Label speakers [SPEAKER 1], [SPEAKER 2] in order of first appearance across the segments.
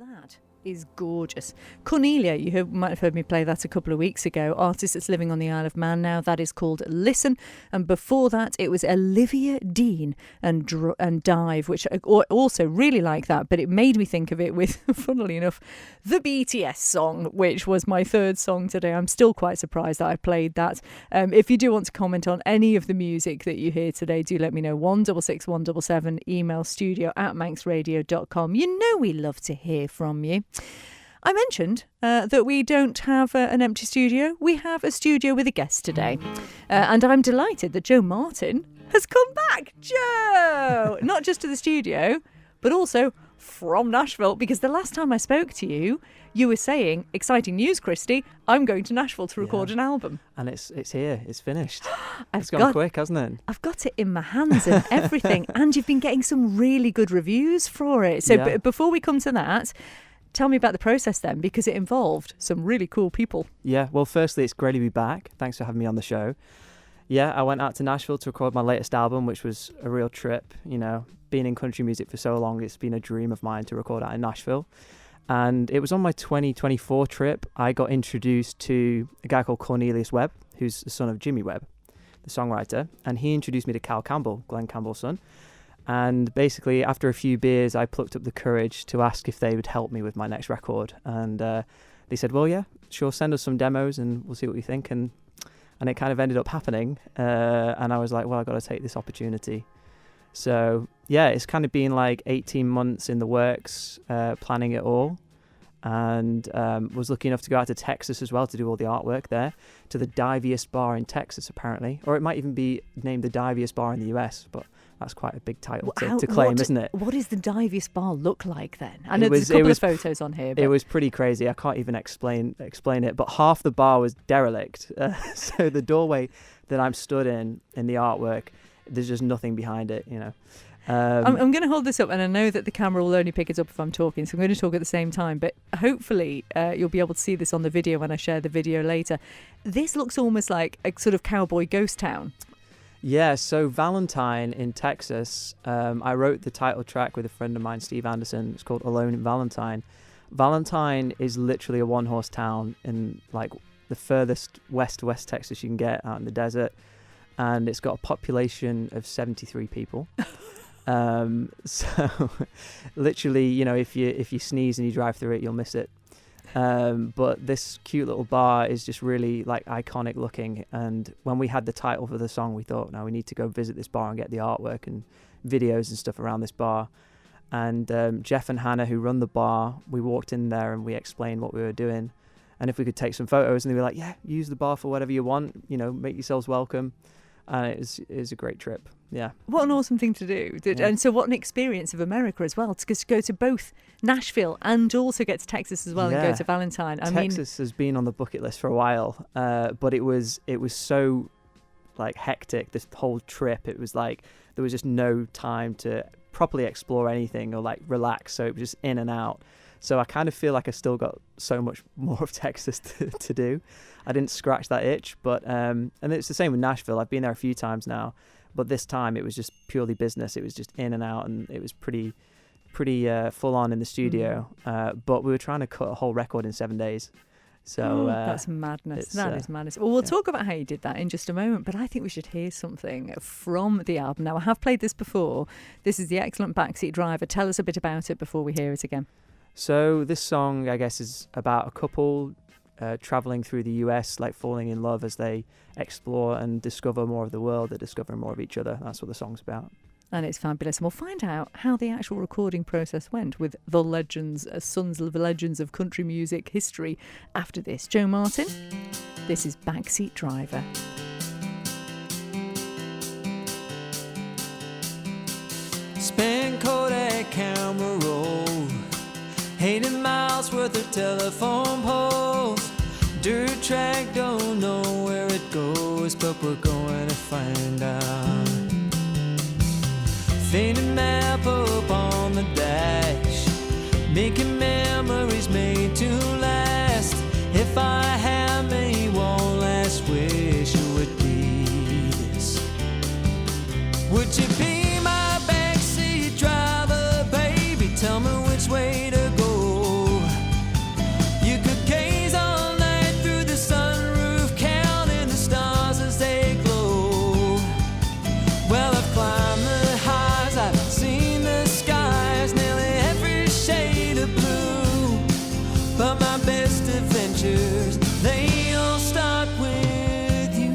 [SPEAKER 1] That is gorgeous. Cornelia, you might have heard me play that a couple of weeks ago. Artist that's living on the Isle of Man now. That is called Listen. And before that, it was Olivia Dean and Dive, which I also really like that. But it made me think of it with, funnily enough, the BTS song, which was my third song today. I'm still quite surprised that I played that. If you do want to comment on any of the music that you hear today, do let me know. 166 177, email studio@manxradio.com. You know we love to hear from you. I mentioned that we don't have an empty studio. We have a studio with a guest today. And I'm delighted that Joe Martin has come back. Joe! Not just to the studio, but also from Nashville. Because the last time I spoke to you, you were saying, exciting news, Christy, I'm going to Nashville to record an album.
[SPEAKER 2] And it's here. It's finished. It's gone quick, hasn't it?
[SPEAKER 1] I've got it in my hands and everything. And you've been getting some really good reviews for it. So before we come to that, tell me about the process then, because it involved some really cool people.
[SPEAKER 2] Yeah, well, firstly, it's great to be back. Thanks for having me on the show. Yeah, I went out to Nashville to record my latest album, which was a real trip. You know, being in country music for so long, it's been a dream of mine to record out in Nashville. And it was on my 2024 trip, I got introduced to a guy called Cornelius Webb, who's the son of Jimmy Webb, the songwriter. And he introduced me to Cal Campbell, Glenn Campbell's son. And basically, after a few beers, I plucked up the courage to ask if they would help me with my next record. And they said, well, yeah, sure, send us some demos and we'll see what we think. And it kind of ended up happening. And I was like, well, I've got to take this opportunity. So, yeah, it's kind of been like 18 months in the works, planning it all. And was lucky enough to go out to Texas as well to do all the artwork there, to the diviest bar in Texas, apparently. Or it might even be named the diviest bar in the US, but that's quite a big title to claim, isn't it?
[SPEAKER 1] What does the diviest bar look like then? I know there's a couple of photos on here. But...
[SPEAKER 2] It was pretty crazy. I can't even explain it, but half the bar was derelict. So the doorway that I'm stood in the artwork, there's just nothing behind it, you know.
[SPEAKER 1] I'm going to hold this up, and I know that the camera will only pick it up if I'm talking, so I'm going to talk at the same time, but hopefully you'll be able to see this on the video when I share the video later. This looks almost like a sort of cowboy ghost town.
[SPEAKER 2] Yeah, so Valentine in Texas, I wrote the title track with a friend of mine, Steve Anderson. It's called Alone in Valentine. Valentine is literally a one-horse town in like the furthest west Texas you can get, out in the desert, and it's got a population of 73 people. So literally, you know, if you sneeze and you drive through it, you'll miss it. But this cute little bar is just really like iconic looking. And when we had the title for the song, we thought, no, we need to go visit this bar and get the artwork and videos and stuff around this bar. And Jeff and Hannah, who run the bar, we walked in there and we explained what we were doing and if we could take some photos. And they were like, yeah, use the bar for whatever you want, you know, make yourselves welcome. And it was a great trip. Yeah.
[SPEAKER 1] What an awesome thing to do.
[SPEAKER 2] Yeah.
[SPEAKER 1] And so what an experience of America as well, to go to both Nashville and also get to Texas as well and go to Valentine.
[SPEAKER 2] Texas has been on the bucket list for a while, but it was so like hectic, this whole trip. It was like there was just no time to properly explore anything or like relax. So it was just in and out. So I kind of feel like I still got so much more of Texas to do. I didn't scratch that itch, but and it's the same with Nashville. I've been there a few times now, but this time it was just purely business. It was just in and out, and it was pretty full on in the studio. But we were trying to cut a whole record in 7 days. So
[SPEAKER 1] that's madness. That is madness. Well, we'll talk about how you did that in just a moment, but I think we should hear something from the album. Now, I have played this before. This is the excellent Backseat Driver. Tell us a bit about it before we hear it again.
[SPEAKER 2] So this song, I guess, is about a couple traveling through the US, like falling in love as they explore and discover more of the world. They're discovering more of each other. That's what the song's about.
[SPEAKER 1] And it's fabulous. And we'll find out how the actual recording process went with the legends, sons of the legends of country music history after this. Joe Martin, this is Backseat Driver.
[SPEAKER 3] Spin Kodak camera roll, 80 miles worth of telephone poles. Dirt track, don't know where it goes, but we're going to find out. Faded map up on the dash, making memories made to last. If I had me one last wish, it would be this. Would you be my backseat driver, baby? Tell me which way to go. adventures, they all start with you.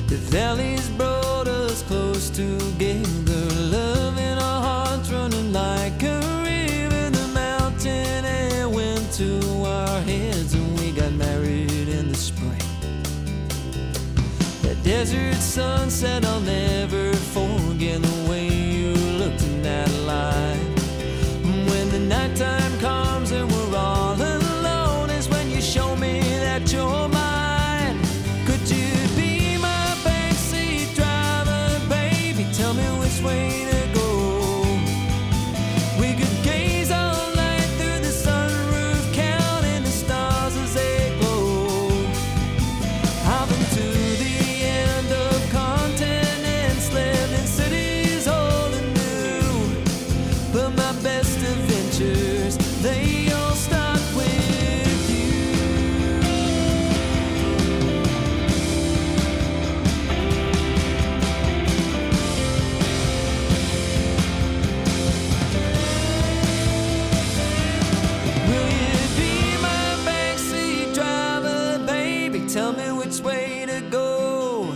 [SPEAKER 3] The valleys brought us close together, love in our hearts running like a river. The mountain air went to our heads and we got married in the spring. The desert sunset, I'll never forget the way you looked in that light. When the nighttime comes and we're all alone is when you show me that you're mine. Could you be my backseat driver, baby? Tell me which way to go. We could gaze all night through the sunroof, counting the stars as they glow. I've been to the end of continents, lived in cities old and new, but my best adventures, they all start with you. Will you be my backseat driver, baby? Tell me which way to go.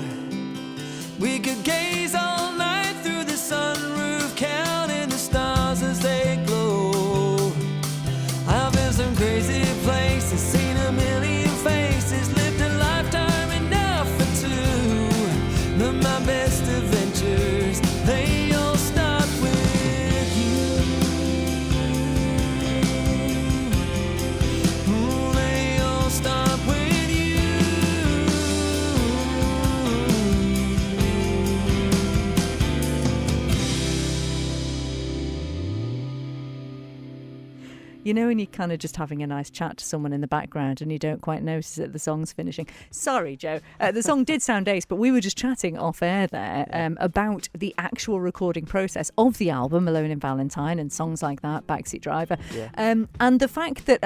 [SPEAKER 3] We could gaze all night through the sunroof, counting the stars as they glow. I've been some crazy places, seen a million faces, lived a lifetime enough for two. But my best adventures, they all start with you. Ooh, they all start with you.
[SPEAKER 1] You know when you're kind of just having a nice chat to someone in the background and you don't quite notice that the song's finishing? Sorry, Joe. The song did sound ace, but we were just chatting off air there about the actual recording process of the album, Alone in Valentine, and songs like that, Backseat Driver.
[SPEAKER 2] Yeah.
[SPEAKER 1] And the fact that,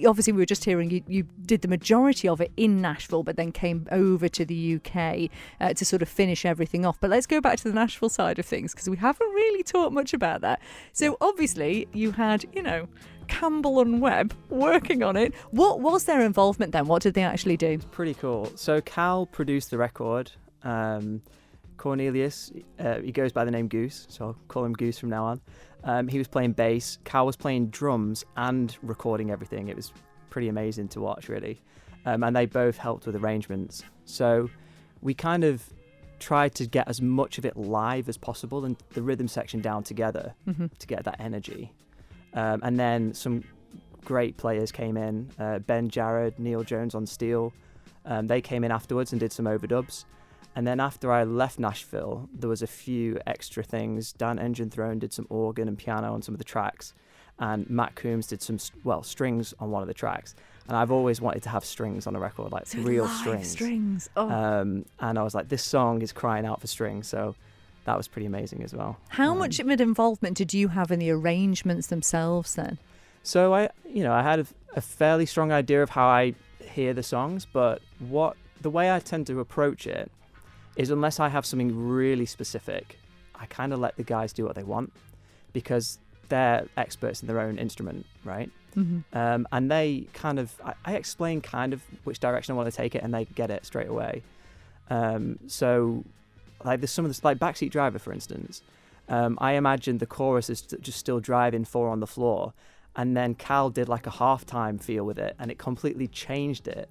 [SPEAKER 1] obviously we were just hearing you did the majority of it in Nashville, but then came over to the UK to sort of finish everything off. But let's go back to the Nashville side of things, because we haven't really talked much about that. So obviously you had, Campbell and Webb working on it. What was their involvement then? What did they actually do?
[SPEAKER 2] Pretty cool. So Cal produced the record. Cornelius, he goes by the name Goose, so I'll call him Goose from now on. He was playing bass. Cal was playing drums and recording everything. It was pretty amazing to watch, really. And they both helped with arrangements. So we kind of tried to get as much of it live as possible and the rhythm section down together to get that energy. And then some great players came in, Ben Jarrett, Neil Jones on steel. They came in afterwards and did some overdubs. And then after I left Nashville, there was a few extra things. Dan Engine Throne did some organ and piano on some of the tracks. And Matt Coombs did some, strings on one of the tracks. And I've always wanted to have strings on a record, like real strings.
[SPEAKER 1] Oh.
[SPEAKER 2] And I was like, this song is crying out for strings. So that was pretty amazing as well.
[SPEAKER 1] How much of an involvement did you have in the arrangements themselves then?
[SPEAKER 2] So I had a fairly strong idea of how I hear the songs, but the way I tend to approach it is unless I have something really specific, I kind of let the guys do what they want because they're experts in their own instrument, right? Mm-hmm. And they kind of, I explain kind of which direction I want to take it and they get it straight away. So like there's some of this, like Backseat Driver, for instance. I imagined the chorus is just still driving 4 on the floor. And then Cal did like a halftime feel with it and it completely changed it.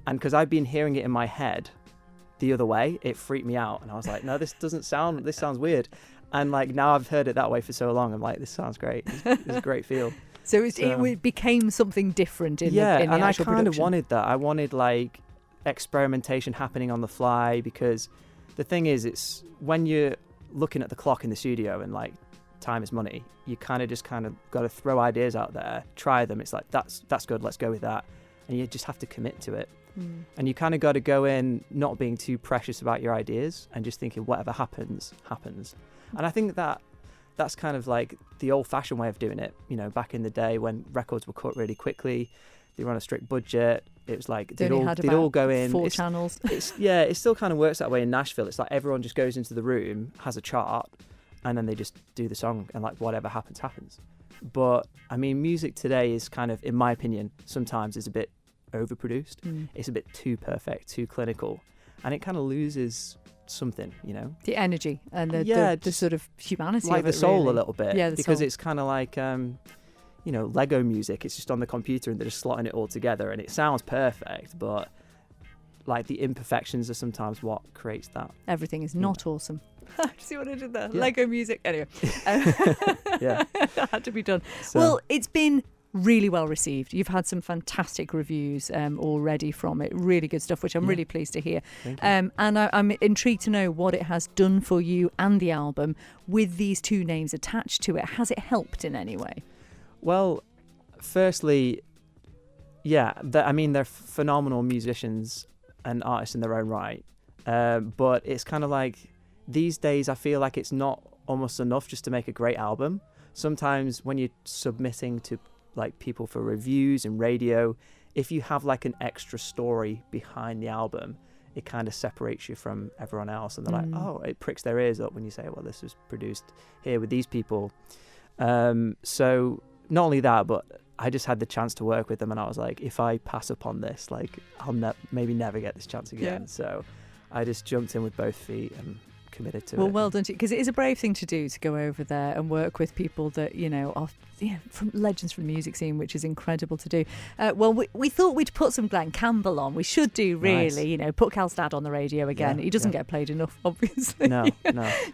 [SPEAKER 2] And because I've been hearing it in my head the other way, it freaked me out. And I was like, no, this sounds weird. And like now I've heard it that way for so long, I'm like, this sounds great. It's a great feel.
[SPEAKER 1] So it became something different in the actual production.
[SPEAKER 2] I kind of wanted that. I wanted like experimentation happening on the fly because the thing is, it's when you're looking at the clock in the studio and like time is money, you kind of got to throw ideas out there, try them. It's like, that's good, let's go with that. And you just have to commit to it. And you kind of got to go in not being too precious about your ideas and just thinking whatever happens. And I think that's kind of like the old-fashioned way of doing it. Back in the day when records were cut really quickly, they were on a strict budget. It was like they'd all go in
[SPEAKER 1] 4 channels.
[SPEAKER 2] It still kind of works that way in Nashville. It's like everyone just goes into the room, has a chart, and then they just do the song, and like whatever happens happens. But I mean, music today is kind of, in my opinion, sometimes is a bit overproduced. It's a bit too perfect, too clinical, and it kind of loses something, you know,
[SPEAKER 1] the energy and the sort of humanity,
[SPEAKER 2] like
[SPEAKER 1] of
[SPEAKER 2] the
[SPEAKER 1] it,
[SPEAKER 2] soul
[SPEAKER 1] really.
[SPEAKER 2] a little bit. Because it's kind of like you know, Lego music. It's just on the computer and they're just slotting it all together, and it sounds perfect, but like the imperfections are sometimes what creates that.
[SPEAKER 1] Everything is not awesome. See what I did there?
[SPEAKER 2] Yeah.
[SPEAKER 1] Lego music. Anyway,
[SPEAKER 2] Yeah,
[SPEAKER 1] that had to be done.
[SPEAKER 2] so,
[SPEAKER 1] Well, it's been really well received. You've had some fantastic reviews already from it. Really good stuff, which I'm really pleased to hear.
[SPEAKER 2] thank you.
[SPEAKER 1] And I'm intrigued to know what it has done for you and the album with these two names attached to it. Has it helped in any way?
[SPEAKER 2] Well, firstly, yeah, I mean, they're phenomenal musicians and artists in their own right. But it's kind of like, these days I feel like it's not almost enough just to make a great album. Sometimes when you're submitting to like people for reviews and radio, if you have like an extra story behind the album, it kind of separates you from everyone else, and they're like, oh, it pricks their ears up when you say, well, this was produced here with these people. So not only that, but I just had the chance to work with them, and I was like, if I pass up on this, like I'll maybe never get this chance again. So I just jumped in with both feet and committed to it.
[SPEAKER 1] Well done to you, because it is a brave thing to do, to go over there and work with people that, you know, are from legends from the music scene, which is incredible to do. Well, we thought we'd put some Glenn Campbell on. We should do, really.
[SPEAKER 2] Nice.
[SPEAKER 1] You know, put Cal's dad on the radio again. He doesn't get played enough, obviously.
[SPEAKER 2] No.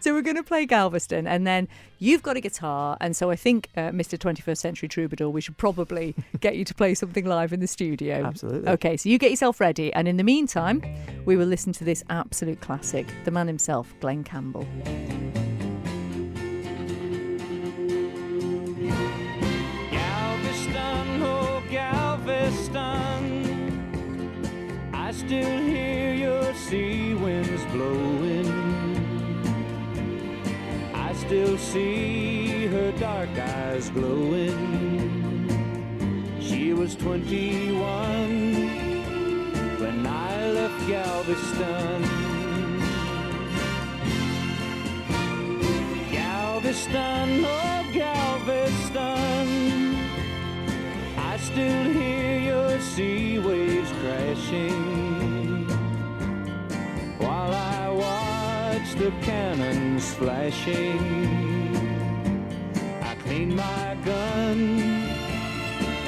[SPEAKER 1] So we're going to play Galveston, and then you've got a guitar, and so I think, Mr. 21st Century Troubadour, we should probably get you to play something live in the studio.
[SPEAKER 2] Absolutely.
[SPEAKER 1] Okay, so you get yourself ready, and in the meantime, we will listen to this absolute classic, the man himself, Glenn Campbell.
[SPEAKER 3] Galveston, oh Galveston, I still hear your sea winds blowing. I still see her dark eyes glowing. She was 21 when I left Galveston. Galveston, oh Galveston, I still hear your sea waves crashing while I watch the cannons flashing. I clean my gun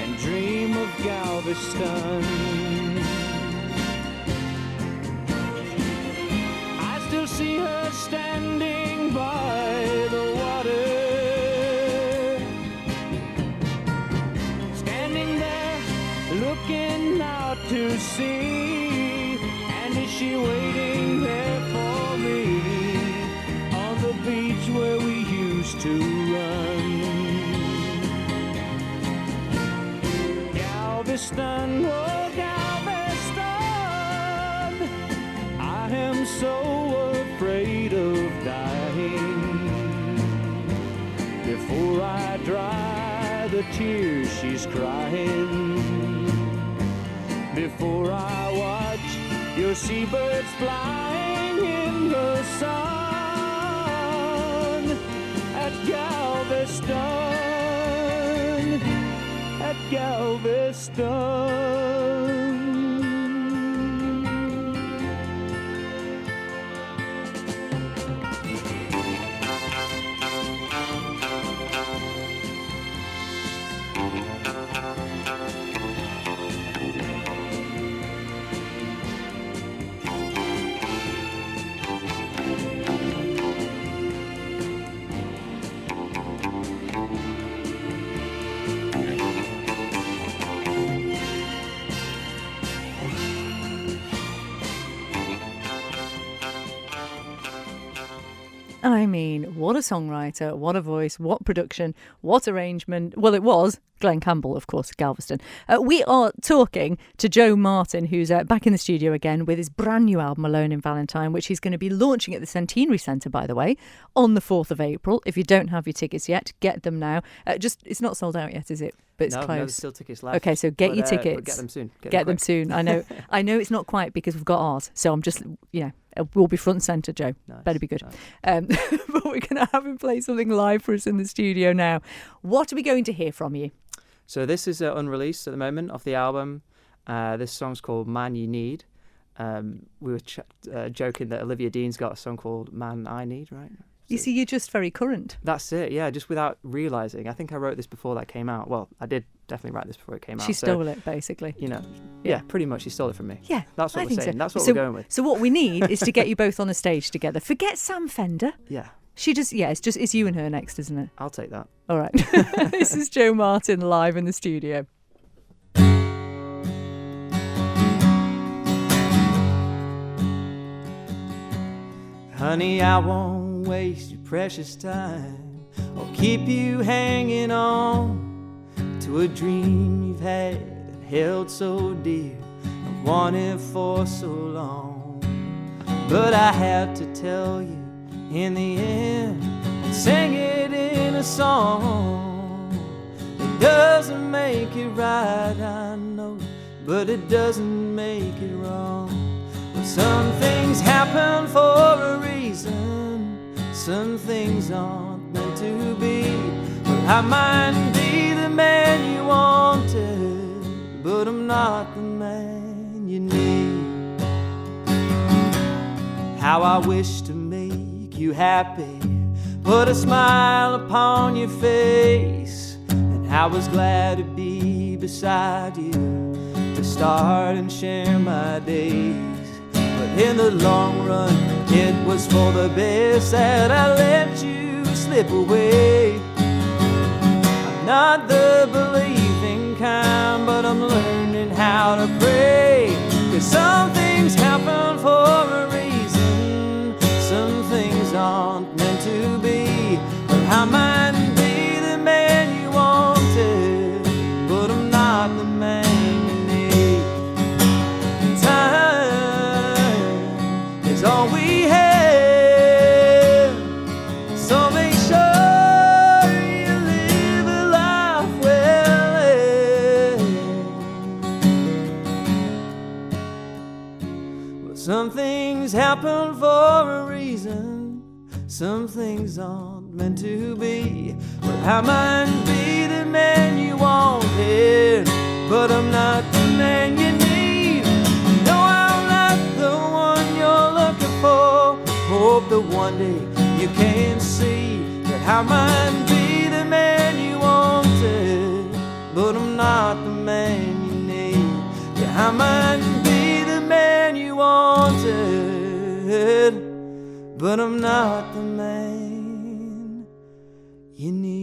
[SPEAKER 3] and dream of Galveston. I still see her standing by the water, standing there looking out to sea. And is she waiting there for me on the beach where we used to run? Galveston, oh Galveston, I am so afraid of dying. Before I dry the tears she's crying, before I watch your seabirds flying in the sun at Galveston, at Galveston.
[SPEAKER 1] I mean, what a songwriter, what a voice, what production, what arrangement. Well, it was Glenn Campbell, of course, Galveston. We are talking to Joe Martin, who's back in the studio again with his brand new album, Alone in Valentine, which he's going to be launching at the Centenary Centre, by the way, on the 4th of April. If you don't have your tickets yet, get them now. It's not sold out yet, is it? But it's
[SPEAKER 2] No,
[SPEAKER 1] close.
[SPEAKER 2] there's still tickets left.
[SPEAKER 1] Okay, so get your
[SPEAKER 2] But
[SPEAKER 1] tickets.
[SPEAKER 2] get them soon.
[SPEAKER 1] Get them soon. I know it's not quite because we've got ours. So I'm just, We'll be front and centre, Joe.
[SPEAKER 2] Nice,
[SPEAKER 1] Better be good.
[SPEAKER 2] nice.
[SPEAKER 1] But we're going to have him play something live for us in the studio now. What are we going to hear from you?
[SPEAKER 2] So this is unreleased at the moment off the album. This song's called Man You Need. We were joking that Olivia Dean's got a song called Man I Need, right?
[SPEAKER 1] You see, you're just very current.
[SPEAKER 2] That's it, yeah, just without realising. I think I wrote this before that came out. Well, I did definitely write this before it came out.
[SPEAKER 1] She stole it, basically.
[SPEAKER 2] You know, yeah, pretty much she stole it from me.
[SPEAKER 1] Yeah,
[SPEAKER 2] That's what
[SPEAKER 1] I
[SPEAKER 2] we're
[SPEAKER 1] think
[SPEAKER 2] saying.
[SPEAKER 1] so.
[SPEAKER 2] That's what
[SPEAKER 1] So-
[SPEAKER 2] we're going with.
[SPEAKER 1] So what we need is to get you both on a stage together. Forget Sam Fender.
[SPEAKER 2] Yeah,
[SPEAKER 1] It's you and her next, isn't it?
[SPEAKER 2] I'll take that.
[SPEAKER 1] All right. This is Joe Martin live in the studio.
[SPEAKER 3] Honey, I won't waste your precious time or keep you hanging on to a dream you've had and held so dear and wanted for so long. But I had to tell you in the end and sing it in a song. It doesn't make it right, I know, but it doesn't make it wrong. Well, some things happen for a reason, some things aren't meant to be. Well, I might be the man you wanted, but I'm not the man you need. How I wish to make you happy, put a smile upon your face, and I was glad to be beside you, to start and share my days. But in the long run, it was for the best that I let you slip away. I'm not the believing kind, but I'm learning how to pray. 'Cause some things happen for a reason, some things aren't meant to be. But I might be the man you wanted, but I'm not the man you need. Time is all we have, so make sure you live a life well lived. Well, some things happen for a reason, some things aren't meant to be. Well, I might be the man you wanted, but I'm not the man you need. No, I'm not the one you're looking for. Hope that one day you can see that I might be the man you wanted, but I'm not the man you need. Yeah, I might be the man you wanted, but I'm not the man you need.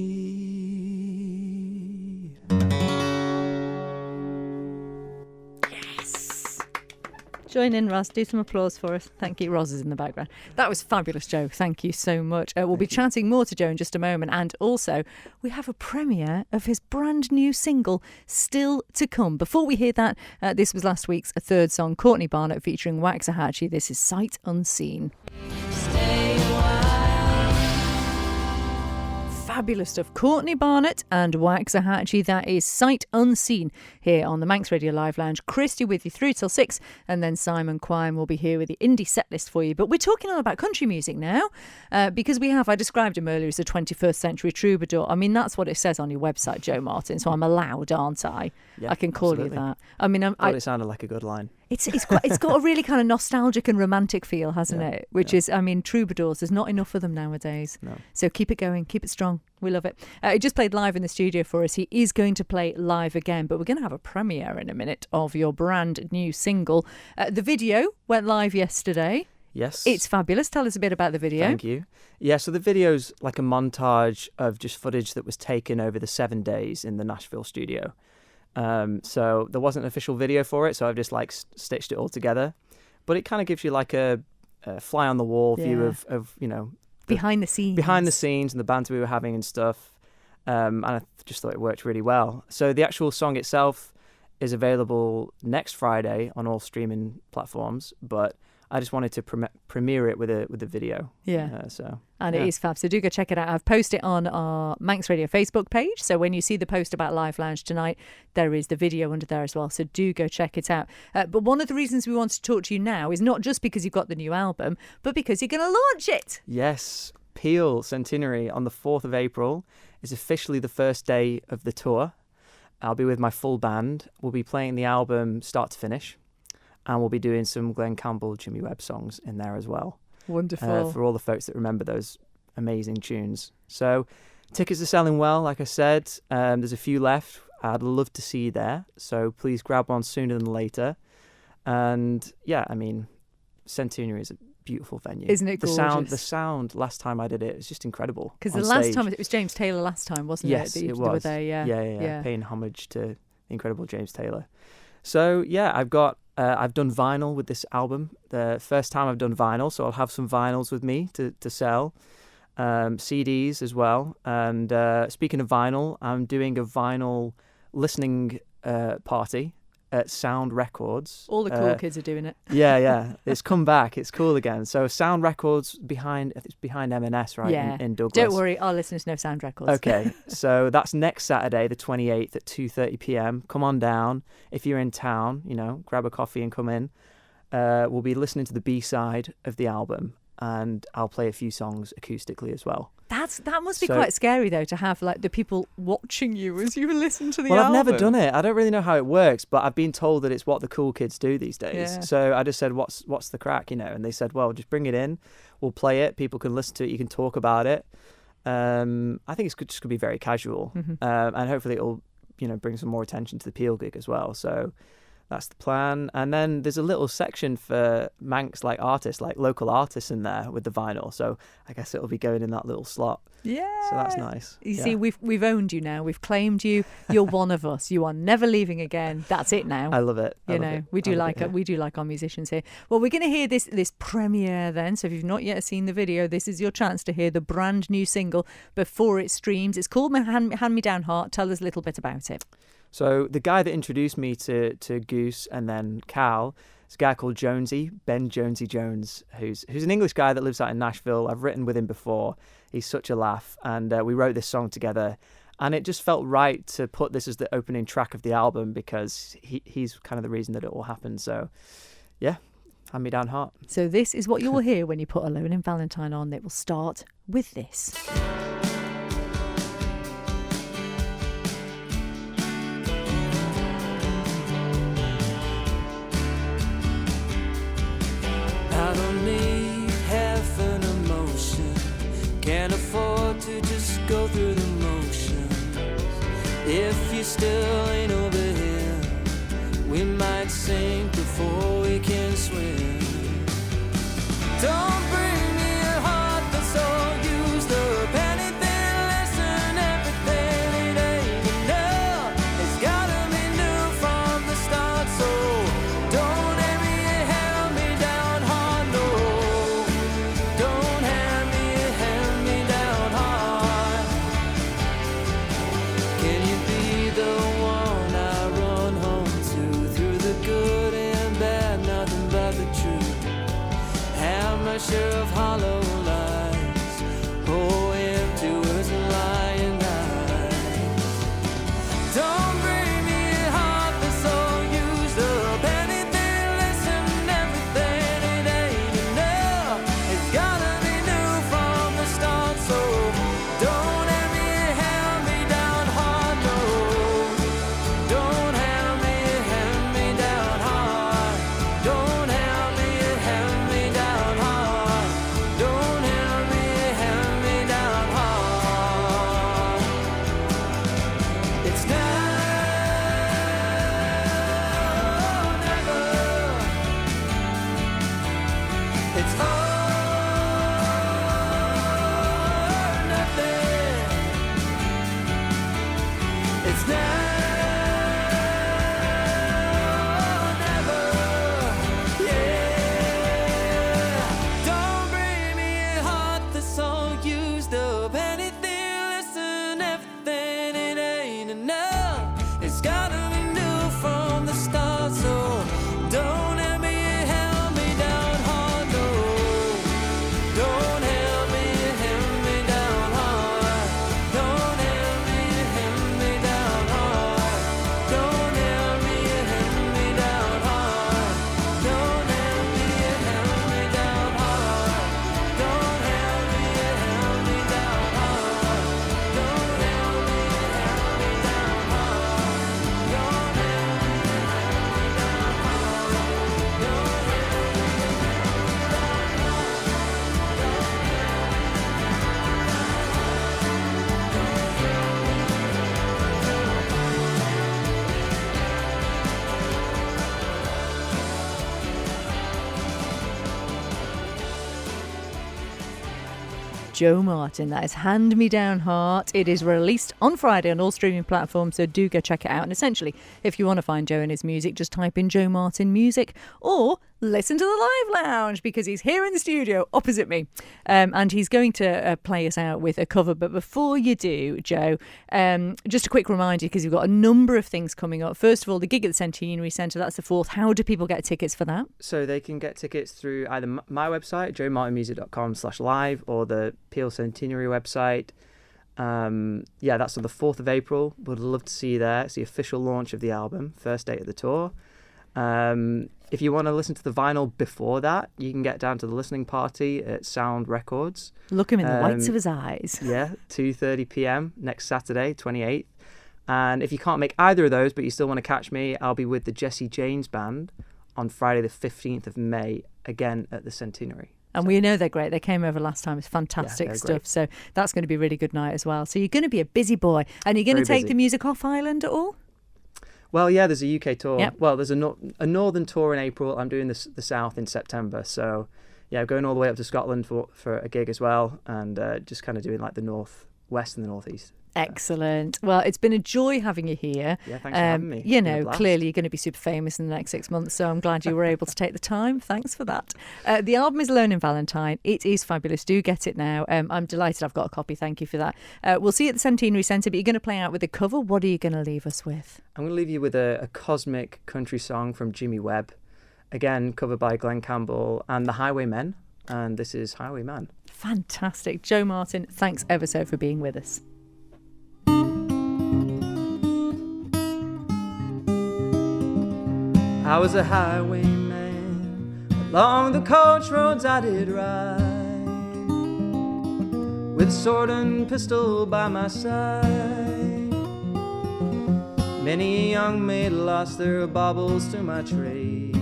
[SPEAKER 1] Join in, Roz. Do some applause for us. Thank you. Roz is in the background. That was fabulous, Joe. Thank you so much. We'll be chatting more to Joe in just a moment. And also, we have a premiere of his brand new single, Still to Come. Before we hear that, this was last week's third song, Courtney Barnett featuring Waxahachie. This is Sight Unseen. Fabulous stuff. Courtney Barnett and Waxahachie. That is Sight Unseen here on the Manx Radio Live Lounge. Christy with you through till 6, and then Simon Quine will be here with the indie set list for you. But we're talking all about country music now, because I described him earlier as a 21st century troubadour. I mean, that's what it says on your website, Joe Martin, so I'm allowed, aren't I?
[SPEAKER 2] Yeah,
[SPEAKER 1] I can call
[SPEAKER 2] absolutely.
[SPEAKER 1] you that. I mean,
[SPEAKER 2] Thought it sounded like a good line.
[SPEAKER 1] It's got a really kind of nostalgic and romantic feel, hasn't it? Which is, I mean, troubadours, there's not enough of them nowadays.
[SPEAKER 2] No.
[SPEAKER 1] So keep it going, keep it strong. We love it. He just played live in the studio for us. He is going to play live again, but we're going to have a premiere in a minute of your brand new single. The video went live yesterday.
[SPEAKER 2] Yes.
[SPEAKER 1] It's fabulous. Tell us a bit about the video.
[SPEAKER 2] Thank you. Yeah, so the video's like a montage of just footage that was taken over the 7 days in the Nashville studio. So there wasn't an official video for it, so I've just like stitched it all together. But it kind of gives you like a fly on the wall view of you know,
[SPEAKER 1] behind the scenes
[SPEAKER 2] and the banter we were having and stuff. And I just thought it worked really well. So the actual song itself is available next Friday on all streaming platforms, but I just wanted to premiere it with a video.
[SPEAKER 1] Yeah. And
[SPEAKER 2] yeah.
[SPEAKER 1] It is fab. So do go check it out. I've posted it on our Manx Radio Facebook page. So when you see the post about Live Lounge tonight, there is the video under there as well. So do go check it out. But one of the reasons we want to talk to you now is not just because you've got the new album, but because you're going to launch it.
[SPEAKER 2] Yes. Peel Centenary on the 4th of April is officially the first day of the tour. I'll be with my full band. We'll be playing the album start to finish. And we'll be doing some Glenn Campbell, Jimmy Webb songs in there as well.
[SPEAKER 1] Wonderful.
[SPEAKER 2] For all the folks that remember those amazing tunes. So tickets are selling well, like I said. There's a few left. I'd love to see you there. So please grab one sooner than later. And yeah, I mean, Centenary is a beautiful venue.
[SPEAKER 1] Isn't it gorgeous?
[SPEAKER 2] The sound last time I did it was just incredible.
[SPEAKER 1] Because the last time, it was James Taylor last time, wasn't
[SPEAKER 2] yes,
[SPEAKER 1] it?
[SPEAKER 2] Yes, it was.
[SPEAKER 1] Were there,
[SPEAKER 2] yeah. Paying homage to the incredible James Taylor. So yeah, I've done vinyl with this album. The first time I've done vinyl, so I'll have some vinyls with me to sell. CDs as well. And speaking of vinyl, I'm doing a vinyl listening party at Sound Records.
[SPEAKER 1] All the cool kids are doing it.
[SPEAKER 2] Yeah. It's come back. It's cool again. So Sound Records behind M&S, right?
[SPEAKER 1] Yeah.
[SPEAKER 2] In Douglas.
[SPEAKER 1] Don't worry, our listeners know Sound Records.
[SPEAKER 2] Okay. So that's next Saturday, the 28th at 2:30 p.m. Come on down. If you're in town, grab a coffee and come in. We'll be listening to the B-side of the album, and I'll play a few songs acoustically as well.
[SPEAKER 1] That must be quite scary though, to have like the people watching you as you listen to the
[SPEAKER 2] album.
[SPEAKER 1] I've
[SPEAKER 2] never done it. I don't really know how it works, but I've been told that it's what the cool kids do these days.
[SPEAKER 1] Yeah.
[SPEAKER 2] So I just said, what's the crack, And they said, well, just bring it in. We'll play it. People can listen to it. You can talk about it. I think it's just going to be very casual.
[SPEAKER 1] Mm-hmm.
[SPEAKER 2] And hopefully it'll, bring some more attention to the Peel gig as well. So that's the plan. And then there's a little section for Manx artists, like local artists in there with the vinyl. So I guess it'll be going in that little slot.
[SPEAKER 1] Yeah.
[SPEAKER 2] So that's nice.
[SPEAKER 1] You see, we've owned you now. We've claimed you. You're one of us. You are never leaving again. That's it now.
[SPEAKER 2] I love it.
[SPEAKER 1] We do like our musicians here. Well, we're going to hear this premiere then. So if you've not yet seen the video, this is your chance to hear the brand new single before it streams. It's called Hand Me Down Heart. Tell us a little bit about it.
[SPEAKER 2] So the guy that introduced me to Goose and then Cal is a guy called Jonesy, Ben Jonesy Jones, who's an English guy that lives out in Nashville. I've written with him before. He's such a laugh. And we wrote this song together. And it just felt right to put this as the opening track of the album because he's kind of the reason that it all happened. So, yeah, Hand Me Down Heart. So
[SPEAKER 1] this is what you will hear when you put Alone in Valentine on. It will start with this.
[SPEAKER 3] Can't afford to just go through the motions. If you still ain't over here, we might sink before we can swim. Don't bring me a heart that's all used up. Anything less than everything, it ain't enough. It's gotta be new from the start, so don't ever hand me down hard, no. Don't hand me down hard. Can you be the one I run home to? Through the good and bad, nothing but the truth. Have my share of hollow lies, oh, empty words and lying eyes. Don't bring me a heart that's all used up. Anything less than everything, it ain't enough. It's gotta be new from the start, so don't hand me down hard, no. Don't hand me down hard. Don't hand me down hard. Don't hand me down hard. It's now or never. It's all or nothing. It's now or never. Yeah. Don't bring me a heart that's all used up. Anything less than everything, it ain't enough. It's gotta be new from the start, so don't hand me down hard.
[SPEAKER 1] Joe Martin. That is Hand Me Down Heart. It is released on Friday on all streaming platforms, so do go check it out. And essentially, if you want to find Joe and his music, just type in Joe Martin music or listen to the Live Lounge, because he's here in the studio opposite me, and he's going to play us out with a cover. But before you do, Joe, just a quick reminder, because you've got a number of things coming up. First of all, the gig at the Centenary Centre, that's the 4th. How do people get tickets for that?
[SPEAKER 2] So they can get tickets through either my website, joemartinmusic.com/live, or the Peel Centenary website. That's on the 4th of April. Would love to see you there. It's the official launch of the album, first date of the tour. If you want to listen to the vinyl before that, you can get down to the listening party at Sound Records.
[SPEAKER 1] Look him in the whites of his eyes.
[SPEAKER 2] Yeah, 2:30 p.m. next Saturday, 28th. And if you can't make either of those, but you still want to catch me, I'll be with the Jesse James Band on Friday the 15th of May, again at the Centenary.
[SPEAKER 1] And we know they're great. They came over last time. It's fantastic stuff. Great. So that's going to be a really good night as well. So you're going to be a busy boy. And you're going to take the music off Ireland at all?
[SPEAKER 2] Well, yeah, there's a UK tour.
[SPEAKER 1] Yep.
[SPEAKER 2] Well, there's a northern tour in April. I'm doing the south in September. So, yeah, going all the way up to Scotland for a gig as well, and just kind of doing like the northwest and the northeast.
[SPEAKER 1] Excellent. Well, it's been a joy having you here.
[SPEAKER 2] Yeah, thanks for having me.
[SPEAKER 1] You know, clearly you're going to be super famous in the next 6 months, so I'm glad you were able to take the time. Thanks for that. The album is Alone in Valentine. It is fabulous. Do get it now. I'm delighted I've got a copy. Thank you for that. We'll see you at the Centenary Centre, but you're going to play out with a cover. What are you going to leave us with? I'm
[SPEAKER 2] going to leave you with a cosmic country song from Jimmy Webb, again covered by Glenn Campbell and the Highwaymen, and this is Highwayman.
[SPEAKER 1] Fantastic. Joe Martin, thanks ever so for being with us.
[SPEAKER 3] I was a highwayman, along the coach roads I did ride, with sword and pistol by my side. Many a young maid lost their baubles to my trade.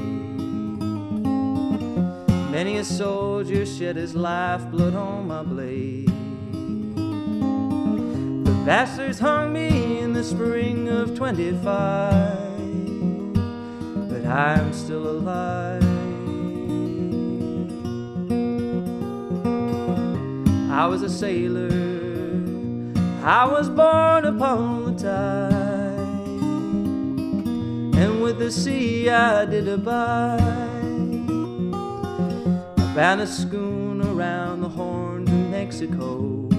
[SPEAKER 3] Many a soldier shed his lifeblood on my blade. The bastards hung me in the spring of 25. I'm still alive. I was a sailor, I was born upon the tide, and with the sea I did abide. I ran a schooner around the Horn to Mexico.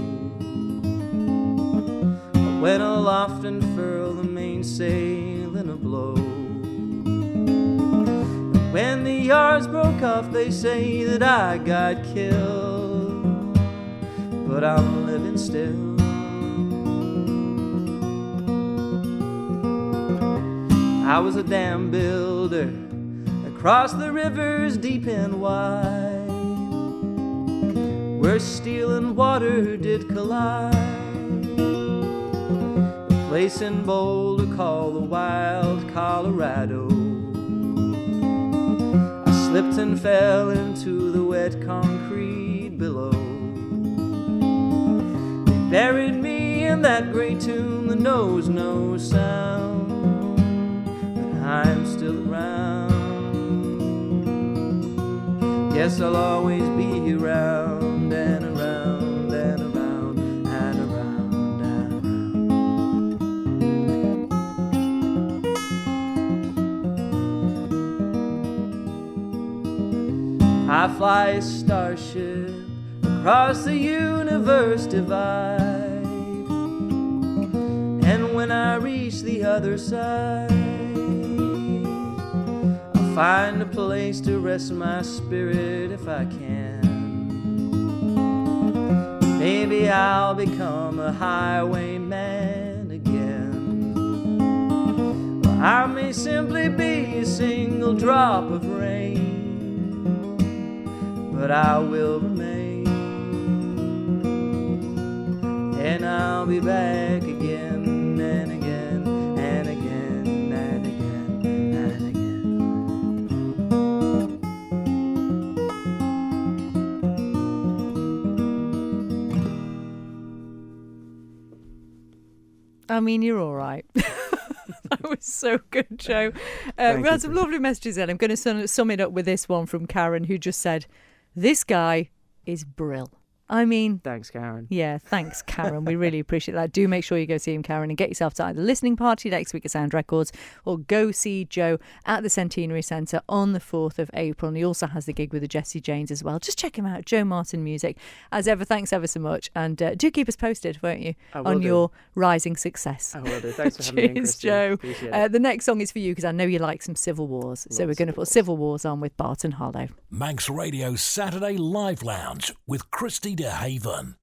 [SPEAKER 3] I went aloft and furled the mainsail in a blow. When the yards broke off, they say that I got killed, but I'm living still. I was a dam builder across the rivers deep and wide, where steel and water did collide. A place in Boulder called the Wild Colorado. Slipped and fell into the wet concrete below. They buried me in that gray tomb that knows no sound, but I'm still around. Guess I'll always be around and around and around and around and around. I fly a starship across the universe divide, and when I reach the other side, I'll find a place to rest my spirit if I can. Maybe I'll become a highwayman again. Or I may simply be a single drop of rain, but I will remain, and I'll be back again and again and again and again and
[SPEAKER 1] again. I mean, you're all right. That was so good, Joe. We had some lovely messages in. I'm going to sum it up with this one from Karen, who just said, "This guy is brill." I mean,
[SPEAKER 2] Thanks, Karen.
[SPEAKER 1] yeah, thanks, Karen. We really appreciate that. Do make sure you go see him, Karen, and get yourself to either listening party next week at Sound Records or go see Joe at the Centenary Centre on the 4th of April. And he also has the gig with the Jessie Janes as well. Just check him out, Joe Martin Music. As ever, thanks ever so much. And do keep us posted, won't you, on your rising success.
[SPEAKER 2] I will do. Thanks for having me in,
[SPEAKER 1] Cheers,
[SPEAKER 2] Christian.
[SPEAKER 1] Joe.
[SPEAKER 2] Appreciate it.
[SPEAKER 1] The next song is for you because I know you like some Civil Wars. So we're going to put Civil Wars on with Barton Hollow.
[SPEAKER 4] Manx Radio Saturday Live Lounge with Christy DeHaven.